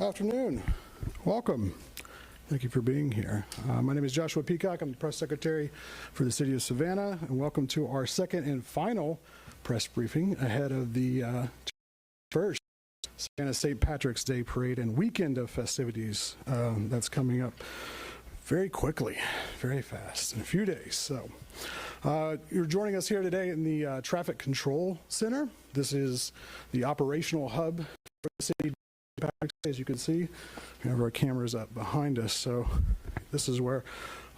Afternoon. Welcome. Thank you for being here. My name is Joshua Peacock. I'm the press secretary for the city of Savannah, and welcome to our second and final press briefing ahead of the first Savannah St. Patrick's Day parade and weekend of festivities that's coming up very quickly, very fast, in a few days. So you're joining us here today in the Traffic Control Center. This is the operational hub for the city. As you can see, we have our cameras up behind us, so this is where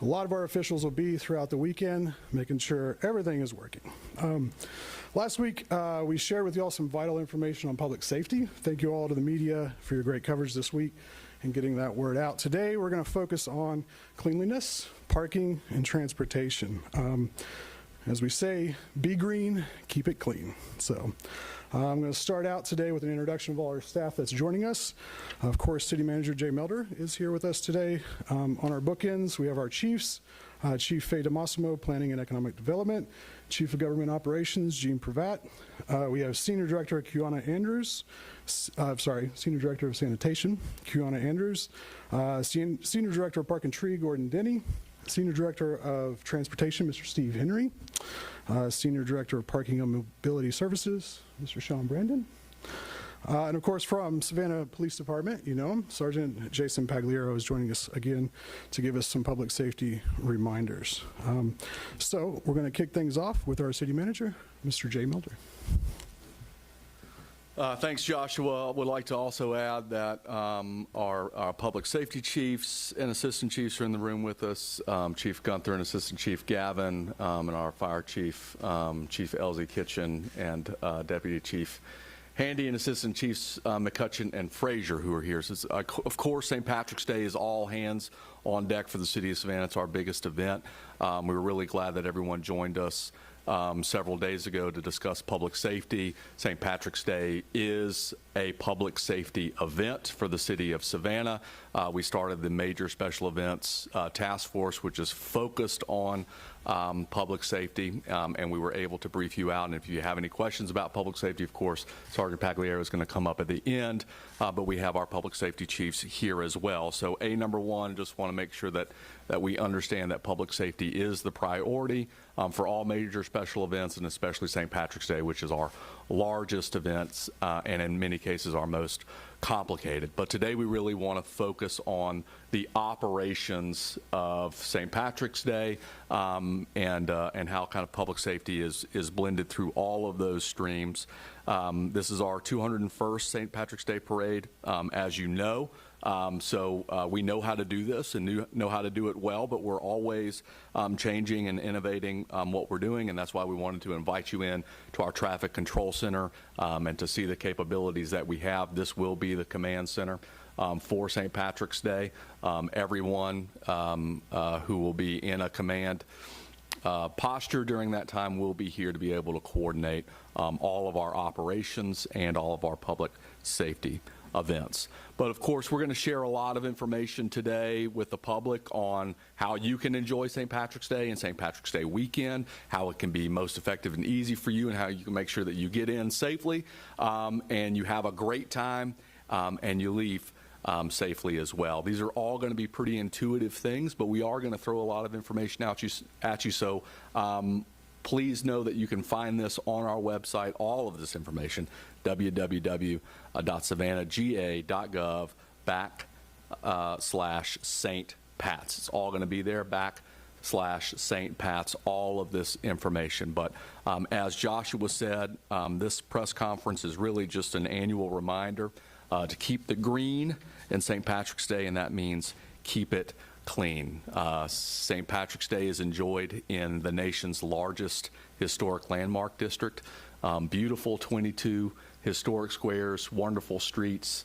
a lot of our officials will be throughout the weekend, making sure everything is working. Last week, we shared with you all some vital information on public safety. Thank you all to the media for your great coverage this week and getting that word out. Today, we're going to focus on cleanliness, parking, and transportation. As we say, be green, keep it clean. So I'm going to start out today with an introduction of all our staff that's joining us. Of course, City Manager Jay Melder is here with us today. On our bookends, we have our chiefs, Chief Faye DeMassimo, Planning and Economic Development, Chief of Government Operations, Gene Pravat. We have Senior Director Kiana Andrews, Senior Director of Sanitation, Kiana Andrews, Senior Director of Park and Tree, Gordon Denny, Senior Director of Transportation, Mr. Steve Henry, Senior Director of Parking and Mobility Services, Mr. Sean Brandon, and of course from Savannah Police Department, you know him, Sergeant Jason Pagliaro is joining us again to give us some public safety reminders. So we're going to kick things off with our City Manager, Mr. Jay Melder. Thanks, Joshua. I would like to also add that our public safety chiefs and assistant chiefs are in the room with us, Chief Gunther and Assistant Chief Gavin, and our fire chief, Chief Elsie Kitchen, and Deputy Chief Handy and Assistant Chiefs McCutcheon and Frazier, who are here. So of course, St. Patrick's Day is all hands on deck for the city of Savannah. It's our biggest event. We were really glad that everyone joined us several days ago to discuss public safety. St. Patrick's Day is a public safety event for the city of Savannah. We started the major special events task force, which is focused on public safety, and we were able to brief you out. And if you have any questions about public safety, of course, Sergeant Pagliaro is going to come up at the end, but we have our public safety chiefs here as well. So number one, just want to make sure that we understand that public safety is the priority for all major special events, and especially St. Patrick's Day, which is our largest events and in many cases our most complicated. But today we really want to focus on the operations of St. Patrick's Day and how kind of public safety is blended through all of those streams. This is our 201st St. Patrick's Day parade, as you know. So we know how to do this and know how to do it well, but we're always changing and innovating what we're doing, and that's why we wanted to invite you in to our traffic control center and to see the capabilities that we have. This will be the command center for St. Patrick's Day. Everyone who will be in a command posture during that time will be here to be able to coordinate all of our operations and all of our public safety events. But of course, we're going to share a lot of information today with the public on how you can enjoy St. Patrick's Day and St. Patrick's Day weekend, how it can be most effective and easy for you, and how you can make sure that you get in safely and you have a great time and you leave safely as well. These are all going to be pretty intuitive things, but we are going to throw a lot of information at you. So please know that you can find this on our website, all of this information, www.savannahga.gov/St. Pat's. It's all going to be there, /St. Pat's, all of this information. But as Joshua said, this press conference is really just an annual reminder to keep the green in St. Patrick's Day, and that means keep it clean. St. Patrick's Day is enjoyed in the nation's largest historic landmark district. Beautiful 22 historic squares, wonderful streets,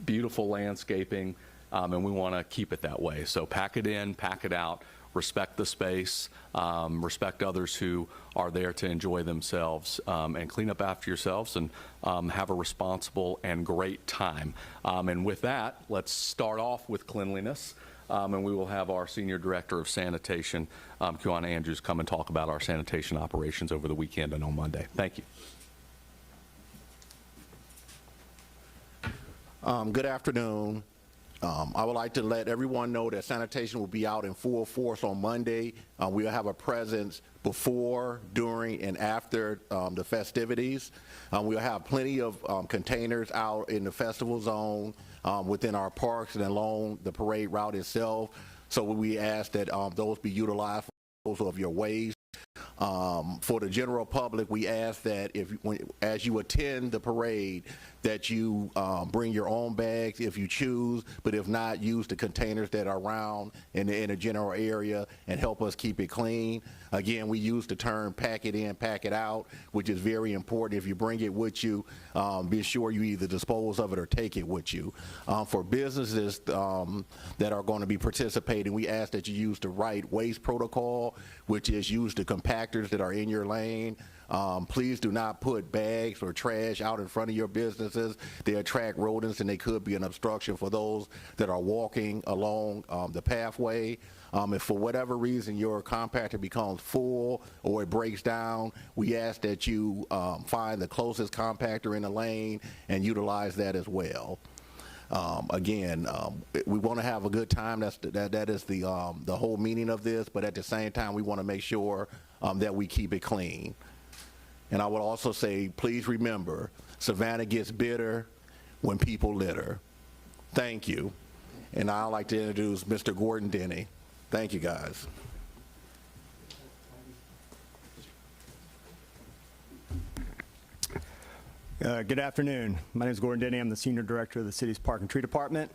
beautiful landscaping, and we want to keep it that way. So pack it in, pack it out, respect the space, respect others who are there to enjoy themselves, and clean up after yourselves and have a responsible and great time. And with that, let's start off with cleanliness. And we will have our Senior Director of Sanitation, Kiana Andrews, come and talk about our sanitation operations over the weekend and on Monday. Thank you. Good afternoon. I would like to let everyone know that sanitation will be out in full force on Monday. We'll have a presence before, during, and after the festivities. We'll have plenty of containers out in the festival zone, within our parks and along the parade route itself. So we ask that those be utilized for disposal of your waste. For the general public, we ask that as you attend the parade, that you bring your own bags if you choose, but if not, use the containers that are around in the general area and help us keep it clean. Again, we use the term pack it in, pack it out, which is very important. If you bring it with you, be sure you either dispose of it or take it with you. For businesses that are going to be participating, we ask that you use the right waste protocol, which is use the compactors that are in your lane. Please do not put bags or trash out in front of your businesses. They attract rodents and they could be an obstruction for those that are walking along the pathway. If for whatever reason your compactor becomes full or it breaks down, we ask that you find the closest compactor in the lane and utilize that as well. Again, we want to have a good time. That is the whole meaning of this, but at the same time, we want to make sure that we keep it clean. And I would also say, please remember, Savannah gets bitter when people litter. Thank you. And I'd like to introduce Mr. Gordon Denny. Thank you, guys. Good afternoon. My name is Gordon Denny. I'm the Senior Director of the city's Park and Tree Department.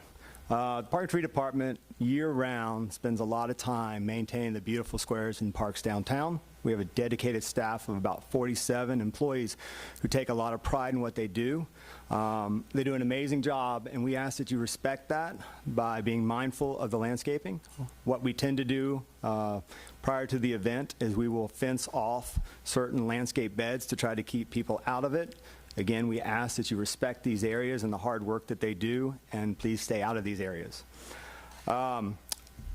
The Park and Tree Department, year-round, spends a lot of time maintaining the beautiful squares and parks downtown. We have a dedicated staff of about 47 employees who take a lot of pride in what they do. They do an amazing job, and we ask that you respect that by being mindful of the landscaping. What we tend to do prior to the event is we will fence off certain landscape beds to try to keep people out of it. Again, we ask that you respect these areas and the hard work that they do, and please stay out of these areas.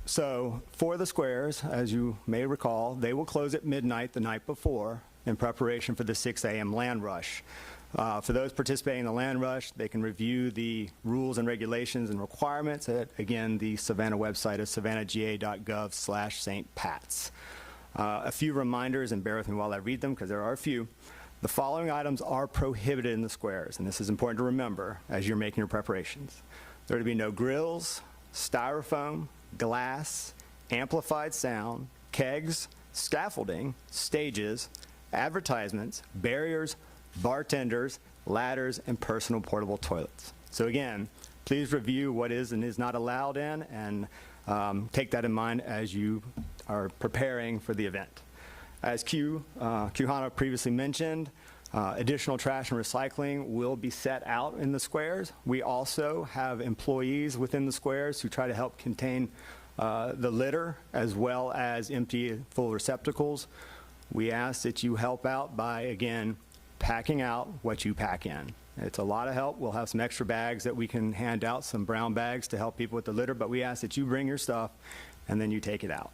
So for the squares, as you may recall, they will close at midnight the night before in preparation for the 6 a.m. land rush. For those participating in the land rush, they can review the rules and regulations and requirements at, again, the Savannah website is savannahga.gov/St. Pat's. A few reminders, and bear with me while I read them because there are a few. The following items are prohibited in the squares, and this is important to remember as you're making your preparations. There are to be no grills, styrofoam, glass, amplified sound, kegs, scaffolding, stages, advertisements, barriers, bartenders, ladders, and personal portable toilets. So again, please review what is and is not allowed in, and take that in mind as you are preparing for the event. As Hannah previously mentioned, additional trash and recycling will be set out in the squares. We also have employees within the squares who try to help contain the litter as well as empty full receptacles. We ask that you help out by, again, packing out what you pack in. It's a lot of help. We'll have some extra bags that we can hand out, some brown bags to help people with the litter, but we ask that you bring your stuff and then you take it out.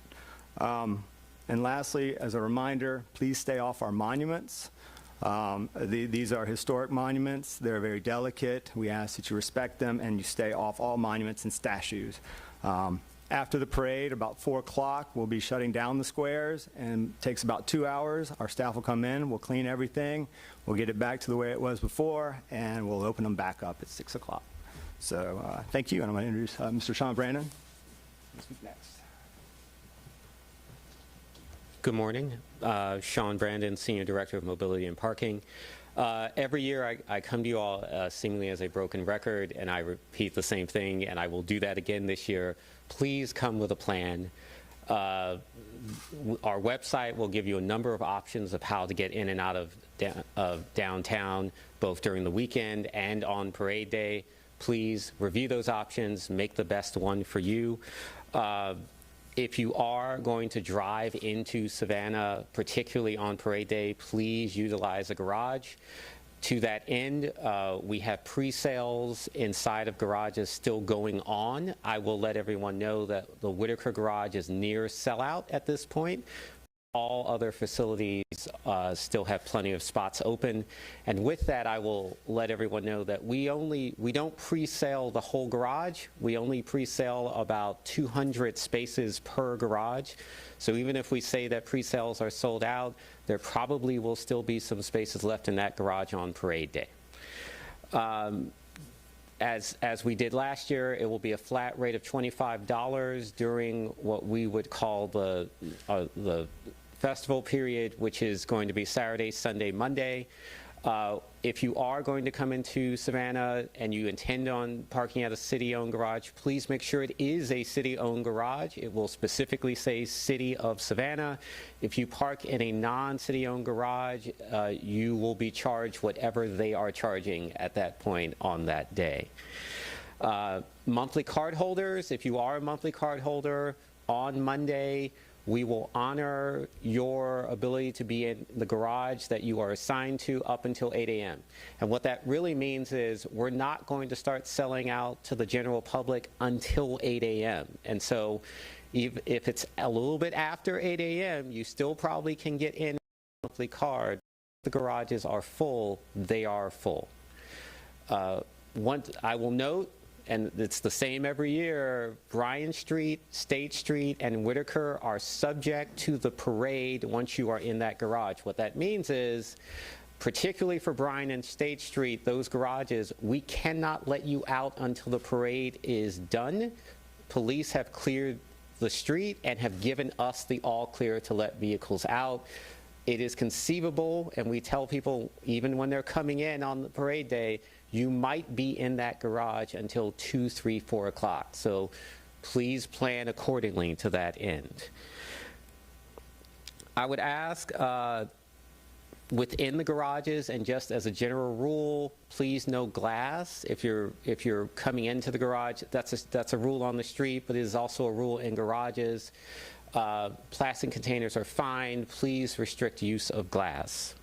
And lastly, as a reminder, please stay off our monuments. These are historic monuments. They're very delicate. We ask that you respect them and you stay off all monuments and statues. After the parade, about 4 o'clock, we'll be shutting down the squares, and it takes about 2 hours. Our staff will come in, we'll clean everything, we'll get it back to the way it was before, and we'll open them back up at 6 o'clock. So thank you, and I'm going to introduce Mr. Sean Brandon. Next. Good morning. Sean Brandon, Senior Director of Mobility and Parking. Every year I come to you all seemingly as a broken record, and I repeat the same thing, and I will do that again this year. Please come with a plan. Our website will give you a number of options of how to get in and out of downtown, both during the weekend and on parade day. Please review those options, make the best one for you. If you are going to drive into Savannah, particularly on parade day, please utilize a garage. To that end, we have pre-sales inside of garages still going on. I will let everyone know that the Whitaker garage is near sellout at this point. All other facilities still have plenty of spots open. And with that, I will let everyone know that we don't pre-sale the whole garage. We only pre-sale about 200 spaces per garage. So even if we say that pre-sales are sold out, there probably will still be some spaces left in that garage on parade day. As we did last year, it will be a flat rate of $25 during what we would call the festival period, which is going to be Saturday, Sunday, Monday. If you are going to come into Savannah and you intend on parking at a city-owned garage, please make sure it is a city-owned garage. It will specifically say City of Savannah. If you park in a non-city-owned garage, you will be charged whatever they are charging at that point on that day. Monthly card holders, if you are a monthly card holder, on Monday, we will honor your ability to be in the garage that you are assigned to up until 8 a.m. And what that really means is we're not going to start selling out to the general public until 8 a.m. And so if it's a little bit after 8 a.m., you still probably can get in a monthly card. The garages are full, they are full. I will note, and it's the same every year, Bryan Street, State Street, and Whitaker are subject to the parade once you are in that garage. What that means is, particularly for Bryan and State Street, those garages, we cannot let you out until the parade is done. Police have cleared the street and have given us the all clear to let vehicles out. It is conceivable, and we tell people, even when they're coming in on the parade day, you might be in that garage until 2, 3, 4 o'clock. So please plan accordingly to that end. I would ask within the garages, and just as a general rule, please no glass. If you're coming into the garage, that's a rule on the street, but it is also a rule in garages. Plastic containers are fine. Please restrict use of glass.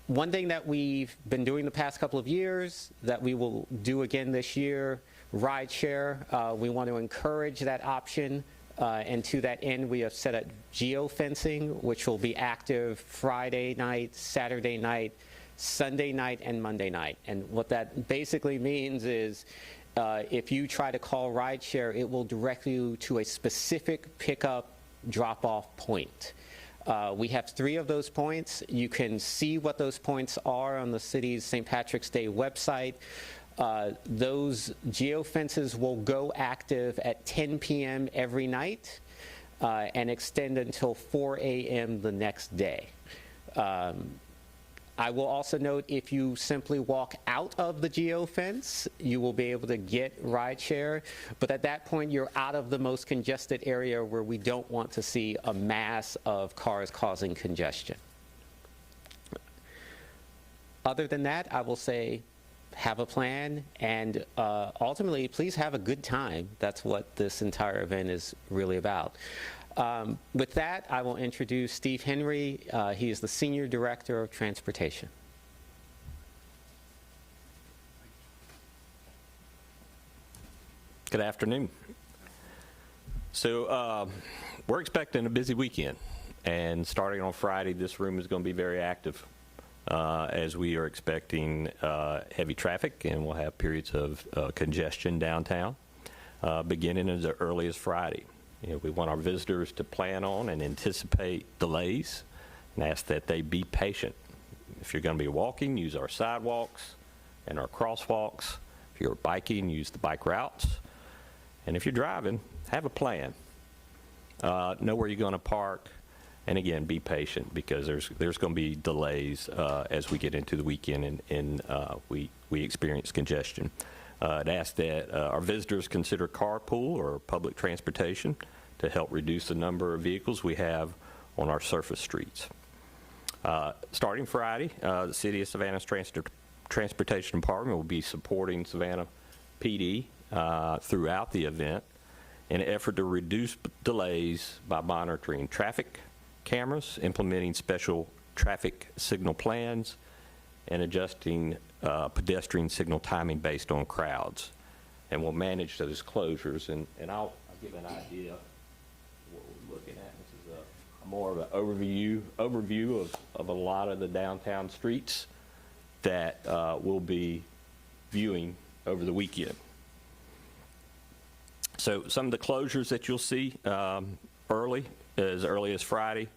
One thing that we've been doing the past couple of years that we will do again this year, rideshare. We want to encourage that option, and to that end, we have set up geofencing, which will be active Friday night, Saturday night, Sunday night, and Monday night. And what that basically means is if you try to call rideshare, it will direct you to a specific pickup drop-off point. We have 3 of those points. You can see what those points are on the city's St. Patrick's Day website. Those geofences will go active at 10 p.m. every night and extend until 4 a.m. the next day. I will also note, if you simply walk out of the geofence, you will be able to get rideshare, but at that point you're out of the most congested area where we don't want to see a mass of cars causing congestion. Other than that, I will say have a plan, and ultimately please have a good time. That's what this entire event is really about. With that, I will introduce Steve Henry. He is the Senior Director of Transportation. Good afternoon. So we're expecting a busy weekend, and starting on Friday, this room is going to be very active as we are expecting heavy traffic, and we'll have periods of congestion downtown beginning as early as Friday. You know, we want our visitors to plan on and anticipate delays and ask that they be patient. If you're going to be walking, use our sidewalks and our crosswalks. If you're biking, use the bike routes. And if you're driving, have a plan. Know where you're going to park. And again, be patient, because there's going to be delays as we get into the weekend and we experience congestion. I'd ask that our visitors consider carpool or public transportation to help reduce the number of vehicles we have on our surface streets. Starting Friday, the City of Savannah's Transportation Department will be supporting Savannah PD throughout the event in an effort to reduce delays by monitoring traffic cameras, implementing special traffic signal plans, and adjusting pedestrian signal timing based on crowds. And we'll manage those closures. And I'll give an idea of what we're looking at. This is more of an overview of a lot of the downtown streets that we'll be viewing over the weekend. So some of the closures that you'll see early as Friday.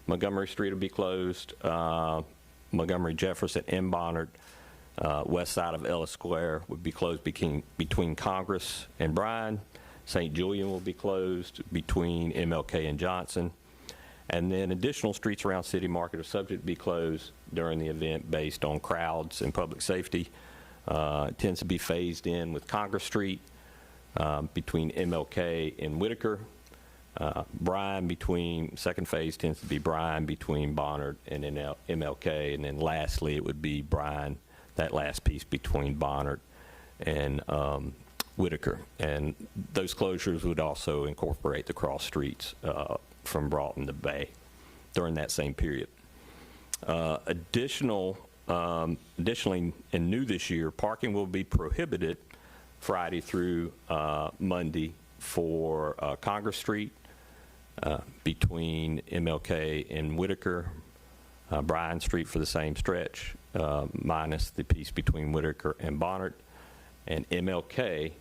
Montgomery Street will be closed. Montgomery, Jefferson, and Bonnard. West side of Ellis Square would be closed between Congress and Bryan. St. Julian will be closed between MLK and Johnson. And then additional streets around City Market are subject to be closed during the event based on crowds and public safety. It tends to be phased in with Congress Street between MLK and Whitaker. Bryan between, second phase tends to be Bryan between Bonnard and MLK. And then lastly, it would be Bryan, that last piece between Bonnard and Whitaker. And those closures would also incorporate the cross streets from Broughton to Bay during that same period. Additionally, and new this year, parking will be prohibited Friday through Monday for Congress Street between MLK and Whitaker, Bryan Street for the same stretch, minus the piece between Whitaker and Bonnard, and MLK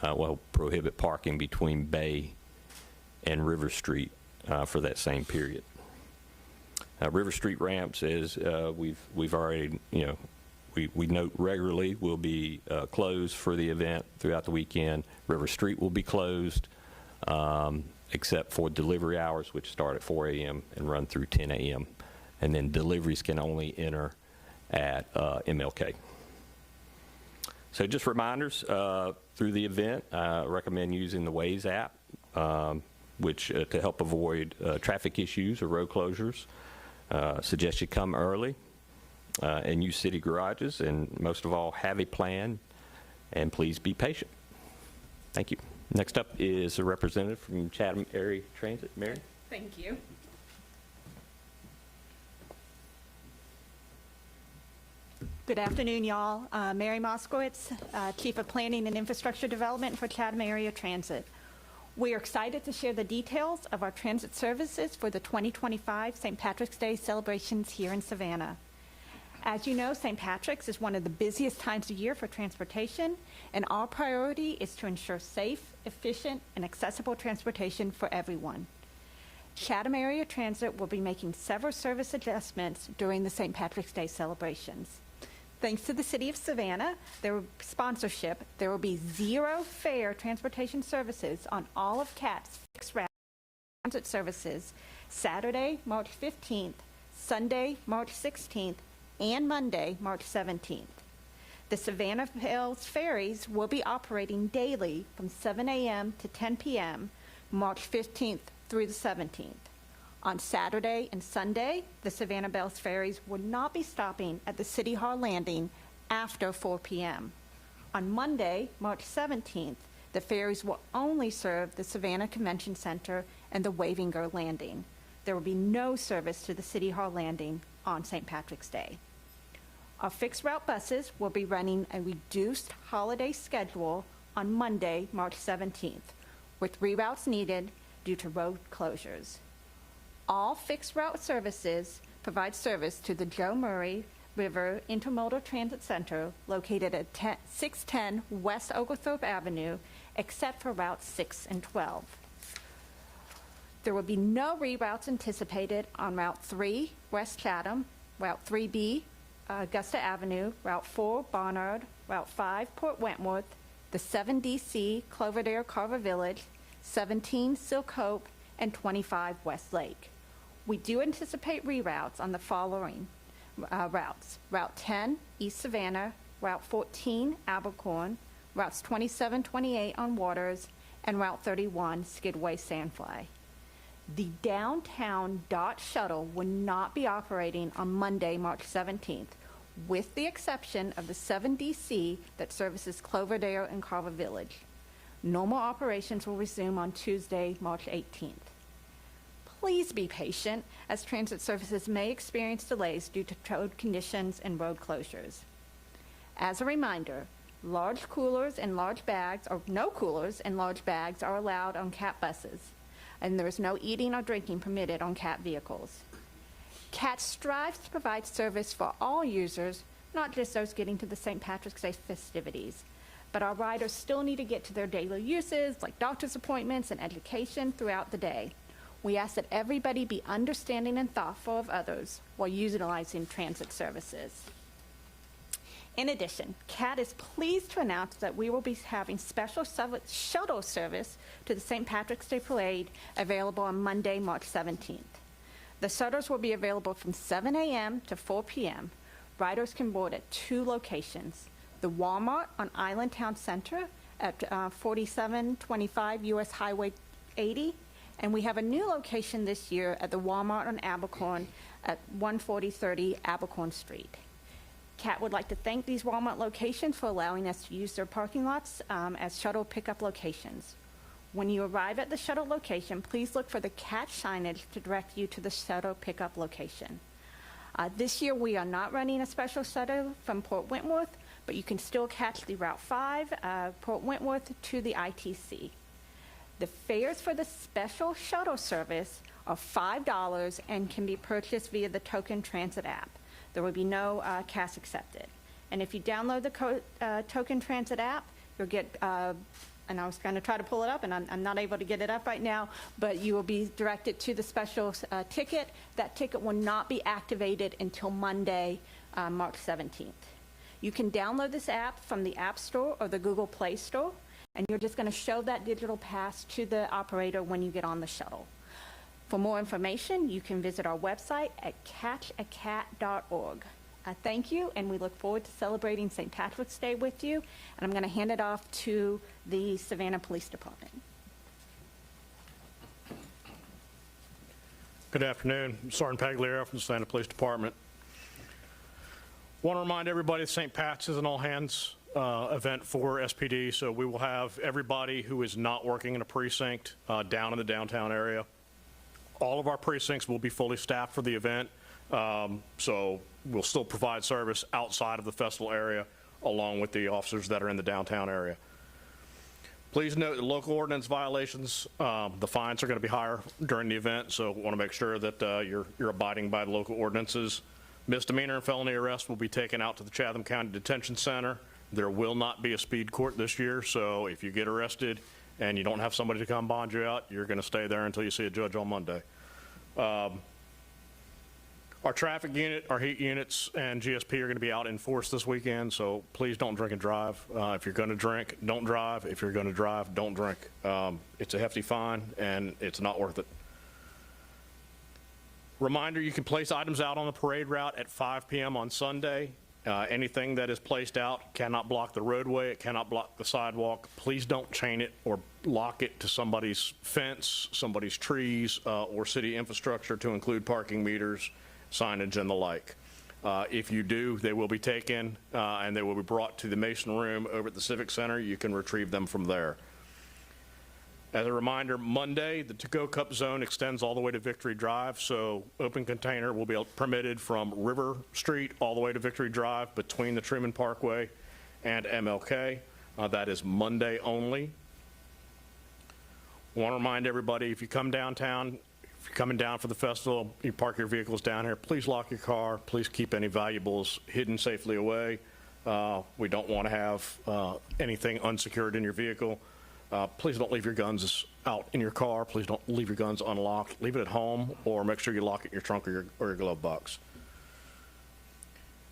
will prohibit parking between Bay and River Street for that same period. River Street ramps, as we've already, we note regularly, will be closed for the event throughout the weekend. River Street will be closed, except for delivery hours, which start at 4 a.m. and run through 10 a.m. And then deliveries can only enter at MLK. So just reminders through the event, I recommend using the Waze app, which to help avoid traffic issues or road closures. Suggest you come early and use city garages, and most of all, have a plan, and please be patient. Thank you. Next up is a representative from Chatham Area Transit. Mary? Thank you. Good afternoon, y'all. Mary Moskowitz, Chief of Planning and Infrastructure Development for Chatham Area Transit. We are excited to share the details of our transit services for the 2025 St. Patrick's Day celebrations here in Savannah. As you know, St. Patrick's is one of the busiest times of year for transportation, and our priority is to ensure safe, efficient, and accessible transportation for everyone. Chatham Area Transit will be making several service adjustments during the St. Patrick's Day celebrations. Thanks to the City of Savannah, their sponsorship, there will be zero fare transportation services on all of CAT's fixed route transit services Saturday, March 15th, Sunday, March 16th, and Monday, March 17th. The Savannah Bells ferries will be operating daily from 7 a.m. to 10 p.m., March 15th through the 17th. On Saturday and Sunday, the Savannah Bells ferries will not be stopping at the City Hall landing after 4 p.m. On Monday, March 17th, the ferries will only serve the Savannah Convention Center and the Wavinger landing. There will be no service to the City Hall landing on St. Patrick's Day. Our fixed route buses will be running a reduced holiday schedule on Monday, March 17th, with reroutes needed due to road closures. All fixed route services provide service to the Joe Murray River Intermodal Transit Center located at 610 West Oglethorpe Avenue, except for routes 6 and 12. There will be no reroutes anticipated on Route 3, West Chatham, Route 3B, Augusta Avenue, Route 4, Barnard, Route 5, Port Wentworth, the 7DC, Cloverdale, Carver Village, 17, Silk Hope, and 25 West Lake. We do anticipate reroutes on the following routes. Route 10, East Savannah, Route 14, Abercorn, routes 27, 28 on Waters, and Route 31, Skidway, Sandfly. The downtown DOT shuttle will not be operating on Monday, March 17th, with the exception of the 7DC that services Cloverdale and Carver Village. Normal operations will resume on Tuesday, March 18th. Please be patient, as transit services may experience delays due to road conditions and road closures. As a reminder, large coolers and large bags, or no coolers and large bags, are allowed on CAT buses. and there is no eating or drinking permitted on CAT vehicles. CAT strives to provide service for all users, not just those getting to the St. Patrick's Day festivities. But our riders still need to get to their daily uses, like doctor's appointments and education, throughout the day. We ask that everybody be understanding and thoughtful of others while utilizing transit services. In addition, CAT is pleased to announce that we will be having special shuttle service to the St. Patrick's Day Parade available on Monday, March 17th. The shuttles will be available from 7 a.m. to 4 p.m. Riders can board at 2 locations: the Walmart on Island Town Center at 4725 U.S. Highway 80, and we have a new location this year at the Walmart on Abercorn at 14030 Abercorn Street. CAT would like to thank these Walmart locations for allowing us to use their parking lots as shuttle pickup locations. When you arrive at the shuttle location, please look for the CAT signage to direct you to the shuttle pickup location. This year, we are not running a special shuttle from Port Wentworth, but you can still catch the Route 5, Port Wentworth to the ITC. The fares for the special shuttle service are $5 and can be purchased via the Token Transit app. There will be no cash accepted. And if you download the Token Transit app, you'll get, and I was going to try to pull it up, and I'm not able to get it up right now, but you will be directed to the special ticket. That ticket will not be activated until Monday, March 17th. You can download this app from the App Store or the Google Play Store, and you're just going to show that digital pass to the operator when you get on the shuttle. For more information, you can visit our website at catchacat.org. Thank you, and we look forward to celebrating St. Patrick's Day with you. And I'm going to hand it off to the Savannah Police Department. Good afternoon. I'm Sergeant Pagliaro from the Savannah Police Department. Want to remind everybody St. Pat's is an all-hands event for SPD, so we will have everybody who is not working in a precinct down in the downtown area. All of our precincts will be fully staffed for the event, so we'll still provide service outside of the festival area along with the officers that are in the downtown area. Please note that local ordinance violations, the fines are going to be higher during the event, so want to make sure that you're abiding by the local ordinances. Misdemeanor and felony arrest will be taken out to the Chatham County Detention Center. There will not be a speed court this year, so if you get arrested and you don't have somebody to come bond you out, you're going to stay there until you see a judge on Monday. Our traffic unit, our heat units, and GSP are going to be out in force this weekend, so please don't drink and drive. If you're going to drink, don't drive. If you're going to drive, don't drink. It's a hefty fine, and it's not worth it. Reminder, you can place items out on the parade route at 5 p.m. on Sunday. Anything that is placed out cannot block the roadway, it cannot block the sidewalk. Please don't chain it or lock it to somebody's fence, somebody's trees, or city infrastructure, to include parking meters, signage, and the like. If you do, they will be taken and they will be brought to the Mason Room over at the Civic Center. You can retrieve them from there. As a reminder, Monday, the To-Go Cup Zone extends all the way to Victory Drive, so open container will be permitted from River Street all the way to Victory Drive between the Truman Parkway and MLK. That is Monday only. Want to remind everybody, if you come downtown, if you're coming down for the festival, you park your vehicles down here, please lock your car. Please keep any valuables hidden safely away. We don't want to have anything unsecured in your vehicle. Please don't leave your guns out in your car. Please don't leave your guns unlocked. Leave it at home, or make sure you lock it in your trunk or your glove box.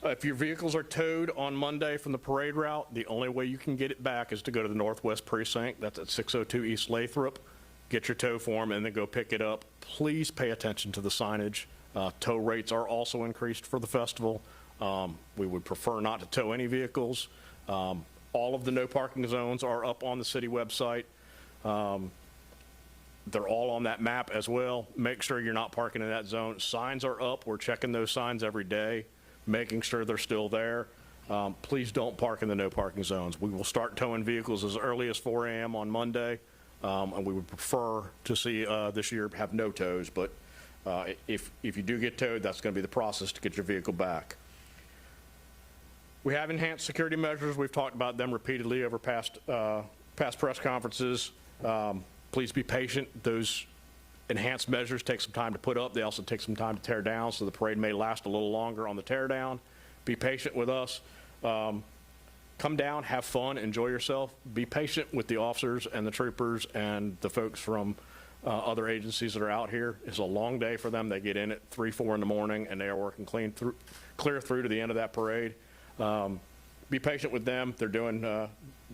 If your vehicles are towed on Monday from the parade route, the only way you can get it back is to go to the Northwest Precinct. That's at 602 East Lathrop. Get your tow form and then go pick it up. Please pay attention to the signage. Tow rates are also increased for the festival. We would prefer not to tow any vehicles. All of the no parking zones are up on the city website. They're all on that map as well. Make sure you're not parking in that zone. Signs are up. We're checking those signs every day, making sure they're still there. Please don't park in the no parking zones. We will start towing vehicles as early as 4 a.m. on Monday, and we would prefer to see this year have no tows, but if you do get towed, that's going to be the process to get your vehicle back. We have enhanced security measures. We've talked about them repeatedly over past press conferences. Please be patient. Those enhanced measures take some time to put up. They also take some time to tear down, so the parade may last a little longer on the tear down. Be patient with us. Come down, have fun, enjoy yourself. Be patient with the officers and the troopers and the folks from other agencies that are out here. It's a long day for them. They get in at 3, 4 in the morning, and they are working clear through to the end of that parade. Be patient with them. They're doing,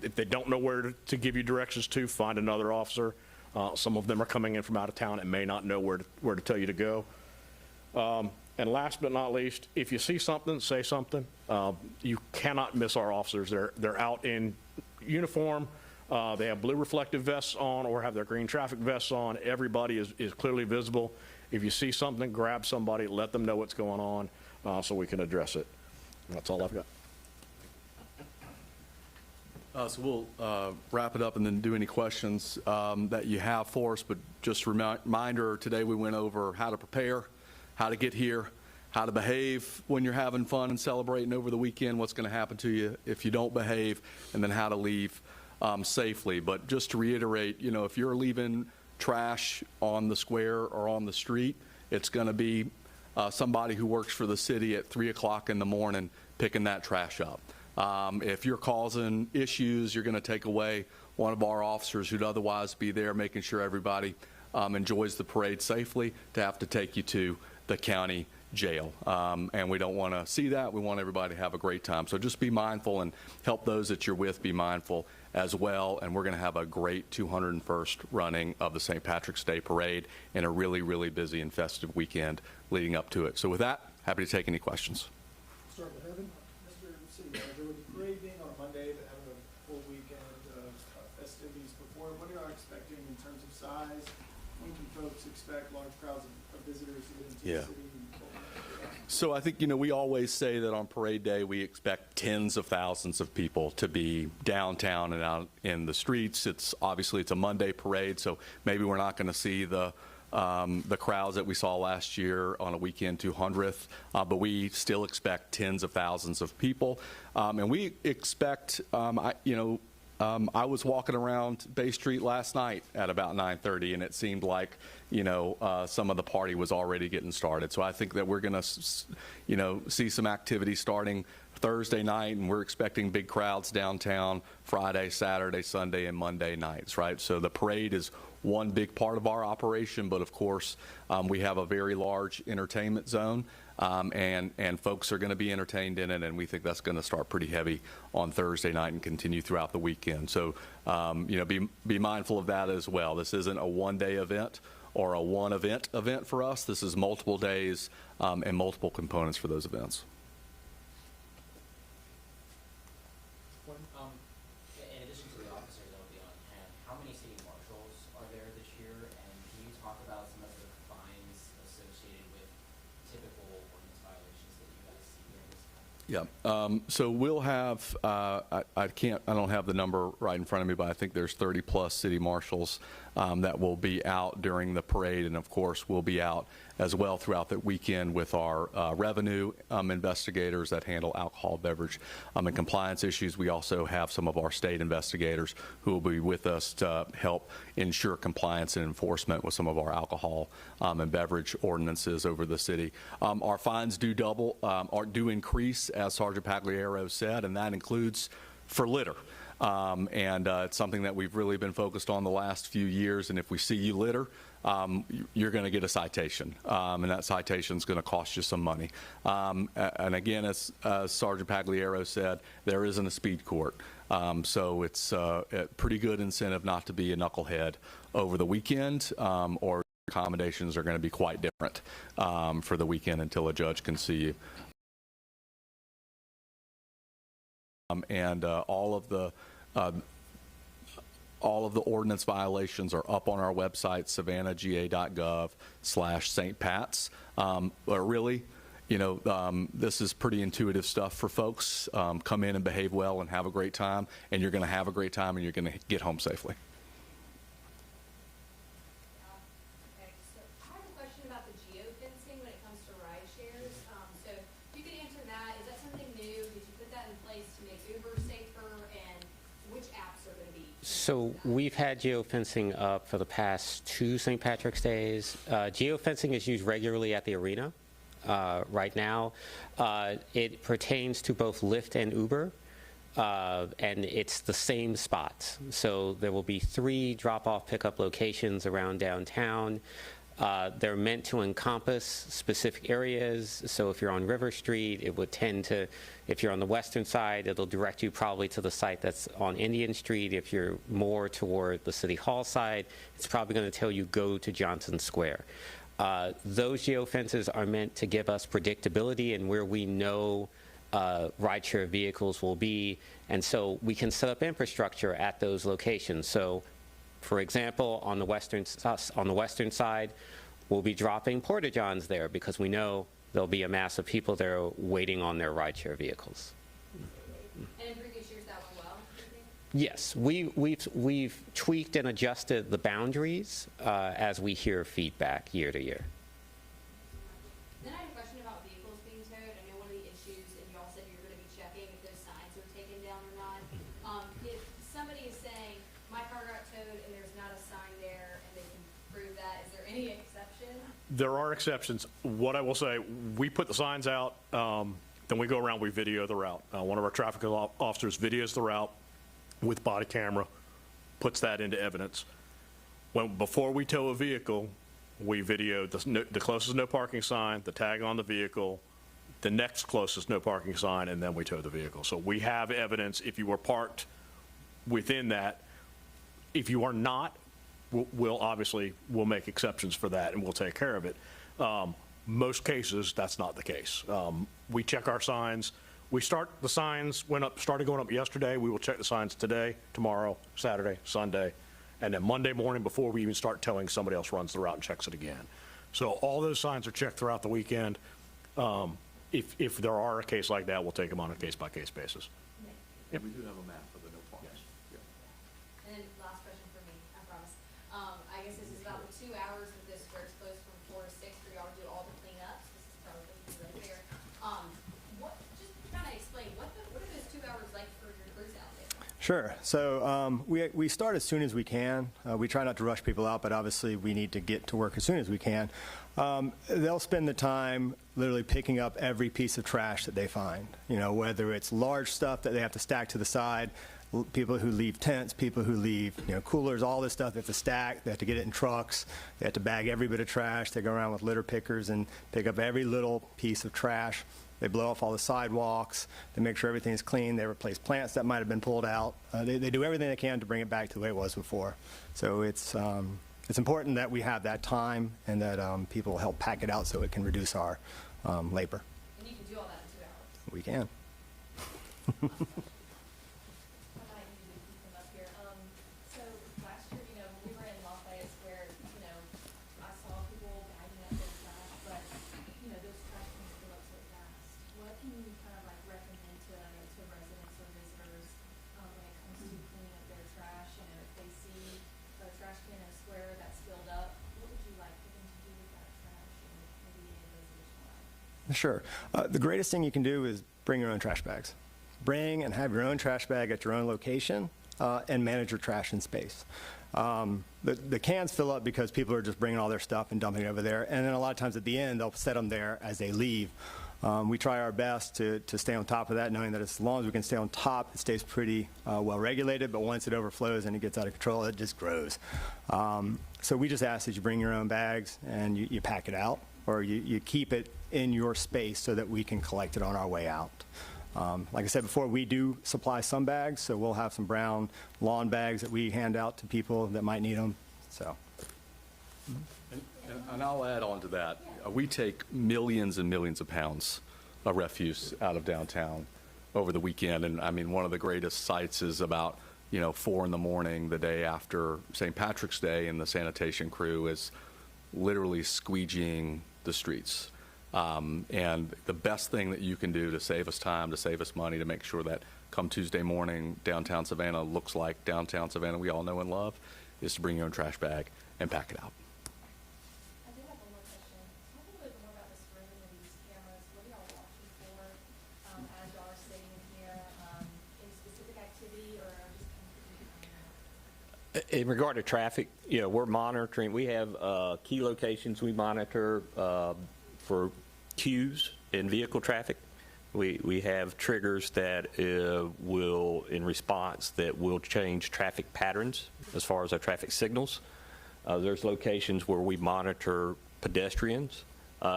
if they don't know where to give you directions to, find another officer. Some of them are coming in from out of town and may not know where to tell you to go. And last but not least, if you see something, say something. You cannot miss our officers. They're out in uniform. They have blue reflective vests on or have their green traffic vests on. Everybody is clearly visible. If you see something, grab somebody, let them know what's going on so we can address it. That's all I've got. So we'll wrap it up and then do any questions that you have for us. But just a reminder, today we went over how to prepare, how to get here, how to behave when you're having fun and celebrating over the weekend, what's going to happen to you if you don't behave, and then how to leave safely. But just to reiterate, you know, if you're leaving trash on the square or on the street, it's going to be somebody who works for the city at 3 o'clock in the morning picking that trash up. If you're causing issues, you're going to take away one of our officers who'd otherwise be there making sure everybody enjoys the parade safely to have to take you to the county jail. And we don't want to see that. We want everybody to have a great time. So just be mindful and help those that you're with be mindful as well. And we're going to have a great 201st running of the St. Patrick's Day Parade and a really, really busy and festive weekend leading up to it. So with that, happy to take any questions. Start with Evan. Mr. City Manager, with the parade being on Monday, but having a full weekend of festivities before, what are you expecting in terms of size? When can folks expect large crowds of visitors to get into the city? So I think, you know, we always say that on parade day we expect tens of thousands of people to be downtown and out in the streets. It's obviously it's a Monday parade, so maybe we're not going to see the crowds that we saw last year on a weekend 200th, but we still expect tens of thousands of people, and we expect, I was walking around Bay Street last night at about 9:30, and it seemed like, you know, some of the party was already getting started. So I think that we're going to, see some activity starting Thursday night, and we're expecting big crowds downtown Friday, Saturday, Sunday, and Monday nights, right? So the parade is one big part of our operation, but of course, we have a very large entertainment zone. And folks are going to be entertained in it, and we think that's going to start pretty heavy on Thursday night and continue throughout the weekend. So, be mindful of that as well. This isn't a one-day event or a one-event event for us. This is multiple days and multiple components for those events. In addition to the officers that will be on hand, how many city marshals are there this year? And can you talk about some of the fines associated with typical ordinance violations that you guys see during this time? Yeah. So we'll have, I don't have the number right in front of me, but I think there's 30 plus city marshals that will be out during the parade. And of course, we'll be out as well throughout the weekend with our revenue investigators that handle alcohol, beverage, and compliance issues. We also have some of our state investigators who will be with us to help ensure compliance and enforcement with some of our alcohol and beverage ordinances over the city. Our fines do double, or do increase, as Sergeant Pagliaro said, and that includes for litter. It's something that we've really been focused on the last few years. And if we see you litter, you're going to get a citation, and that citation is going to cost you some money. And again, as Sergeant Pagliaro said, there isn't a speed court, so it's a pretty good incentive not to be a knucklehead over the weekend, or accommodations are going to be quite different for the weekend until a judge can see you. All of the ordinance violations are up on our website, savannahga.gov/St. Pat's. But really, this is pretty intuitive stuff for folks. Come in and behave well and have a great time, and you're going to have a great time, and you're going to get home safely. Okay, so I have a question about the geofencing when it comes to ride shares. So if you could answer that, is that something new? Did you put that in place to make Uber safer, and which apps are going to be? So we've had geofencing up for the past 2 St. Patrick's Days. Geofencing is used regularly at the arena right now. It pertains to both Lyft and Uber, and it's the same spots. So there will be 3 drop-off pickup locations around downtown. They're meant to encompass specific areas. So if you're on River Street, it would tend to, if you're on the western side, it'll direct you probably to the site that's on Indian Street. If you're more toward the City Hall side, it's probably going to tell you go to Johnson Square. Those geofences are meant to give us predictability in where we know rideshare vehicles will be, and so we can set up infrastructure at those locations. So, for example, on the western side, we'll be dropping porta-johns there because we know there'll be a mass of people there waiting on their rideshare vehicles. And in previous years, that went well, do you think? Yes, we've tweaked and adjusted the boundaries as we hear feedback year to year. Then I had a question about vehicles being towed. I know one of the issues, and you all said you're going to be checking if those signs are taken down or not. If somebody is saying, my car got towed and there's not a sign there, and they can prove that, is there any exception? There are exceptions. What I will say, we put the signs out, then we go around, we video the route. One of our traffic officers videos the route with body camera, puts that into evidence. Before we tow a vehicle, we video the closest no parking sign, the tag on the vehicle, the next closest no parking sign, and then we tow the vehicle. So we have evidence if you were parked within that. If you are not, we'll make exceptions for that, and we'll take care of it. Most cases, that's not the case. We check our signs. The signs started going up yesterday. We will check the signs today, tomorrow, Saturday, Sunday, and then Monday morning before we even start towing, somebody else runs the route and checks it again. So all those signs are checked throughout the weekend. If there are a case like that, we'll take them on a case-by-case basis. We do have a map for the no parking. And then last question for me, I promise. I guess this is about the 2 hours that this square's closed from 4 to 6 for y'all to do all the cleanups. This is probably right there. Just kind of explain, what are those 2 hours like for your crews out there? Sure. So we start as soon as we can. We try not to rush people out, but obviously we need to get to work as soon as we can. They'll spend the time literally picking up every piece of trash that they find, whether it's large stuff that they have to stack to the side, people who leave tents, people who leave coolers, all this stuff they have to stack. They have to get it in trucks. They have to bag every bit of trash. They go around with litter pickers and pick up every little piece of trash. They blow off all the sidewalks. They make sure everything is clean. They replace plants that might have been pulled out. They do everything they can to bring it back to the way it was before. So it's important that we have that time and that people help pack it out so it can reduce our labor. And you can do all that in 2 hours. We can. So last year, when we were in Lafayette Square, I saw people bagging up their trash, but, those trash cans fill up so fast. What can you kind of like recommend to residents or visitors when it comes to cleaning up their trash? If they see a trash can in a square that's filled up, what would you like for them to do with that trash and maybe any of those additional items? Sure. The greatest thing you can do is bring your own trash bags. Bring and have your own trash bag at your own location and manage your trash in space. The cans fill up because people are just bringing all their stuff and dumping it over there. And then a lot of times at the end, they'll set them there as they leave. We try our best to stay on top of that, knowing that as long as we can stay on top, it stays pretty well regulated. But once it overflows and it gets out of control, it just grows. So we just ask that you bring your own bags and you pack it out, or you keep it in your space so that we can collect it on our way out. Like I said before, we do supply some bags, so we'll have some brown lawn bags that we hand out to people that might need them. So. And I'll add on to that. We take millions and millions of pounds of refuse out of downtown over the weekend. And I mean, one of the greatest sights is about 4 in the morning, the day after St. Patrick's Day, and the sanitation crew is literally squeegeeing the streets. And the best thing that you can do to save us time, to save us money, to make sure that come Tuesday morning, downtown Savannah looks like downtown Savannah we all know and love, is to bring your own trash bag and pack it out. I do have one more question. Talk a little bit more about the screening of these cameras. What are y'all watching for as y'all are sitting in here? Any specific activity or just kind of In regard to traffic, we're monitoring. We have key locations we monitor for queues in vehicle traffic. We have triggers that will, in response, that will change traffic patterns as far as our traffic signals. There's locations where we monitor pedestrians.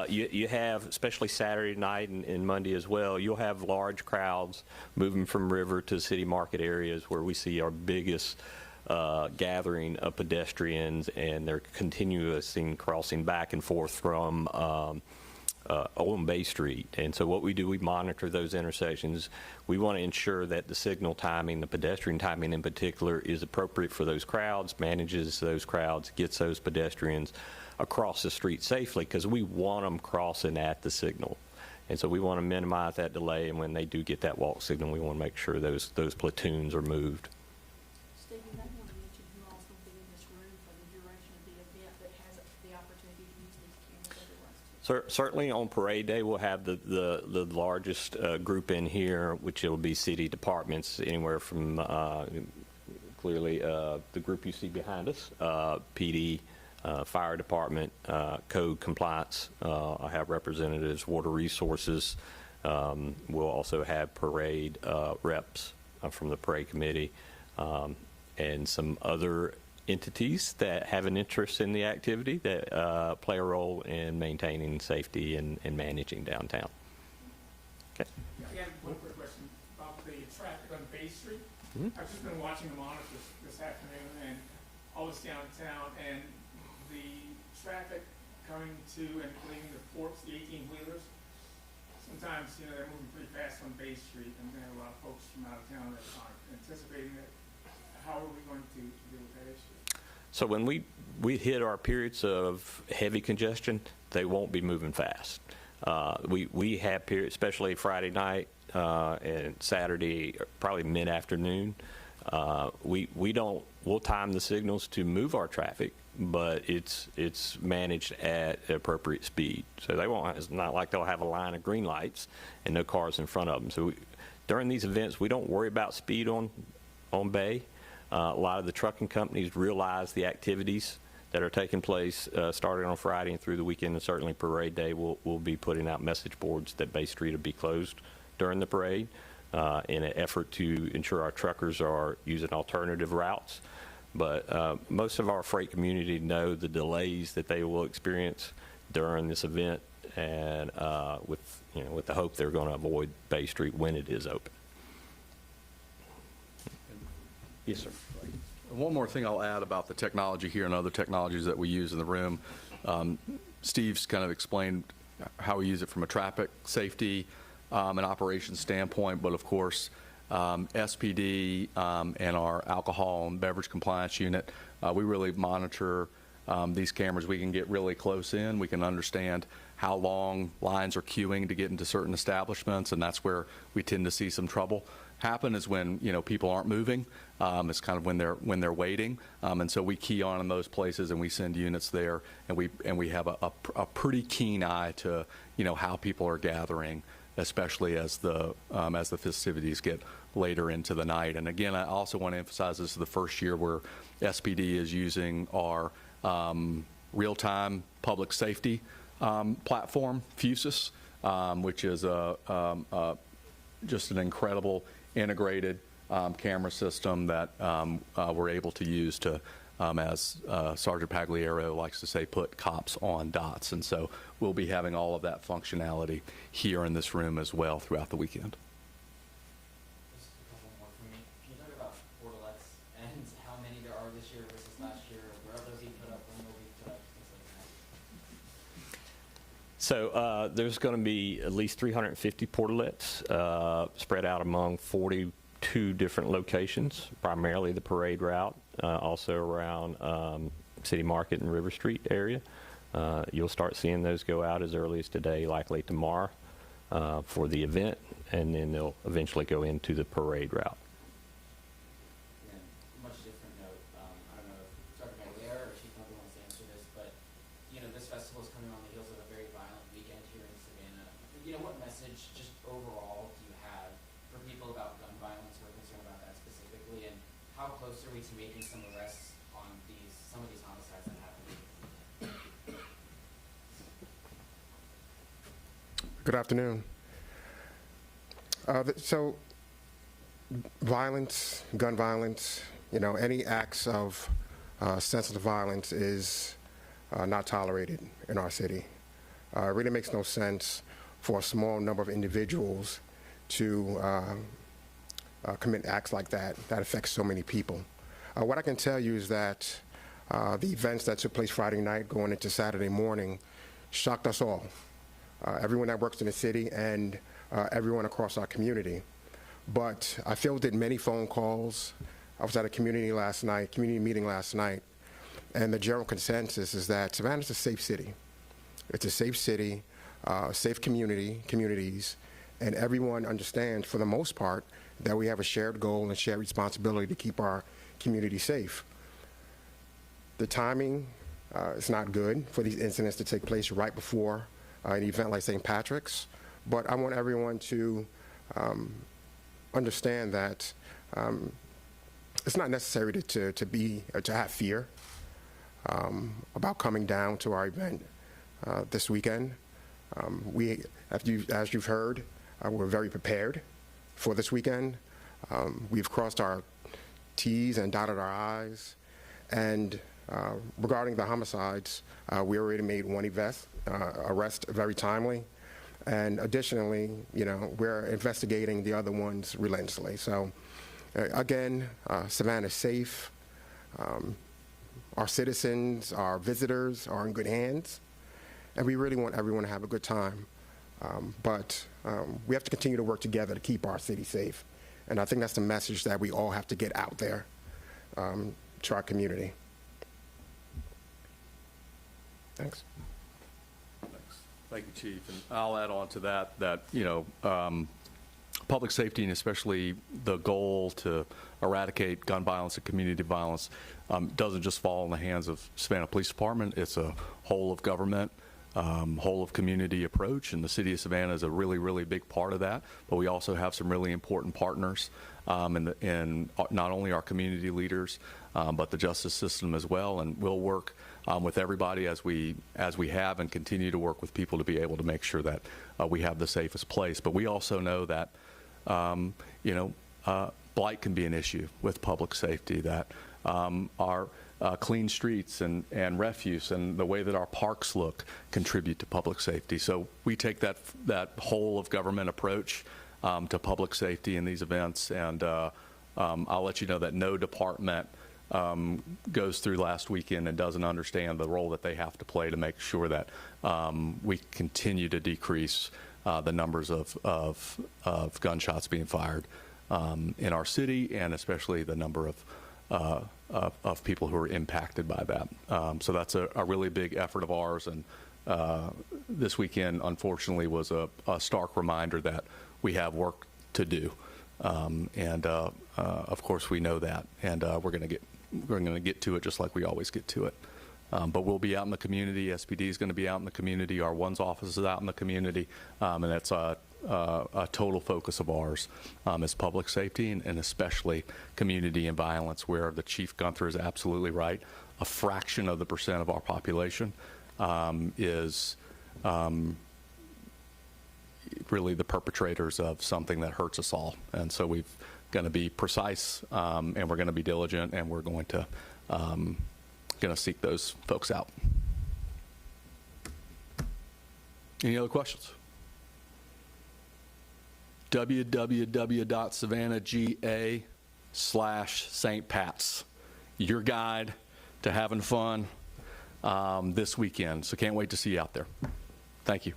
You have, especially Saturday night and Monday as well, you'll have large crowds moving from River to City Market areas where we see our biggest gathering of pedestrians, and they're continuously crossing back and forth from on Bay Street. And so what we do, we monitor those intersections. We want to ensure that the signal timing, the pedestrian timing in particular, is appropriate for those crowds, manages those crowds, gets those pedestrians across the street safely, because we want them crossing at the signal. And so we want to minimize that delay, and when they do get that walk signal, we want to make sure those platoons are moved. Steve, you might want to mention who all's going to be in this room for the duration of the event that has the opportunity to use these cameras otherwise. Certainly on parade day, we'll have the largest group in here, which will be city departments, anywhere from clearly the group you see behind us, PD, fire department, code compliance. I have representatives, water resources. We'll also have parade reps from the parade committee, and some other entities that have an interest in the activity that play a role in maintaining safety and managing downtown. Okay. I got one quick question about the traffic on Bay Street. I've just been watching the monitors this afternoon and all this downtown, and the traffic coming to and leaving the ports, the 18-wheelers, sometimes, they're moving pretty fast on Bay Street, and there are a lot of folks from out of town that aren't anticipating that. How are we going to deal with that issue? So when we hit our periods of heavy congestion, they won't be moving fast. We have periods, especially Friday night and Saturday, probably mid-afternoon. We'll time the signals to move our traffic, but it's managed at appropriate speed. So it's not like they'll have a line of green lights and no cars in front of them. So during these events, we don't worry about speed on Bay. A lot of the trucking companies realize the activities that are taking place starting on Friday and through the weekend, and certainly parade day. We'll be putting out message boards that Bay Street will be closed during the parade in an effort to ensure our truckers are using alternative routes. But most of our freight community know the delays that they will experience during this event, and with the hope they're going to avoid Bay Street when it is open. Yes, sir. One more thing I'll add about the technology here and other technologies that we use in the room. Steve's kind of explained how we use it from a traffic safety and operations standpoint, but of course, SPD and our alcohol and beverage compliance unit, we really monitor these cameras. We can get really close in. We can understand how long lines are queuing to get into certain establishments, and that's where we tend to see some trouble happen, is when people aren't moving. It's kind of when they're waiting, and so we key on in those places, and we send units there, and we have a pretty keen eye to how people are gathering, especially as the festivities get later into the night. And again, I also want to emphasize this is the first year where SPD is using our real-time public safety platform, Fusus, which is just an incredible integrated camera system that we're able to use to, as Sergeant Pagliaro likes to say, put cops on dots. And so we'll be having all of that functionality here in this room as well throughout the weekend. Just a couple more from me. Can you talk about portalets and how many there are this year versus last year? Where are those being put up? When will be put up? Things like that. So there's going to be at least 350 portalets spread out among 42 different locations, primarily the parade route, also around City Market and River Street area. You'll start seeing those go out as early as today, likely tomorrow, for the event, and then they'll eventually go into the parade route. Again, much different note. I don't know if Sergeant Pagliaro or Chief Hunter wants to answer this, but this festival is coming on the heels of a very violent weekend here in Savannah. What message, just overall, do you have for people about gun violence? We're concerned about that specifically, and how close are we to making some arrests on some of these homicides that happened? Good afternoon. So violence, gun violence, any acts of sensitive violence is not tolerated in our city. It really makes no sense for a small number of individuals to commit acts like that affect so many people. What I can tell you is that the events that took place Friday night going into Saturday morning shocked us all. Everyone that works in the city and everyone across our community. But I fielded many phone calls. I was at a community meeting last night, and the general consensus is that Savannah's a safe city. It's a safe city, safe communities, and everyone understands, for the most part, that we have a shared goal and shared responsibility to keep our community safe. The timing is not good for these incidents to take place right before an event like St. Patrick's, but I want everyone to understand that it's not necessary to have fear about coming down to our event this weekend. As you've heard, we're very prepared for this weekend. We've crossed our T's and dotted our I's. And regarding the homicides, we already made one arrest very timely. And additionally, we're investigating the other ones relentlessly. So again, Savannah's safe. Our citizens, our visitors are in good hands. And we really want everyone to have a good time. But we have to continue to work together to keep our city safe. And I think that's the message that we all have to get out there to our community. Thanks. Thank you, Chief. And I'll add on to that, public safety, and especially the goal to eradicate gun violence and community violence, doesn't just fall in the hands of Savannah Police Department. It's a whole of government, whole of community approach, and the city of Savannah is a really, really big part of that. But we also have some really important partners in not only our community leaders, but the justice system as well. And we'll work with everybody as we have, and continue to work with people to be able to make sure that we have the safest place. But we also know that blight can be an issue with public safety, that our clean streets and refuse and the way that our parks look contribute to public safety. So we take that whole of government approach to public safety in these events, and I'll let you know that no department goes through last weekend and doesn't understand the role that they have to play to make sure that we continue to decrease the numbers of gunshots being fired in our city, and especially the number of people who are impacted by that. So that's a really big effort of ours, and this weekend, unfortunately, was a stark reminder that we have work to do. Of course, we know that, and we're going to get to it just like we always get to it. But we'll be out in the community. SPD is going to be out in the community. Our ONE's office is out in the community, and that's a total focus of ours is public safety, and especially community and violence, where the Chief Gunther is absolutely right. A fraction of the percent of our population is really the perpetrators of something that hurts us all. And so we're going to be precise, and we're going to be diligent, and we're going to seek those folks out. Any other questions? www.savannahga/St. Pat's, your guide to having fun this weekend. So can't wait to see you out there. Thank you.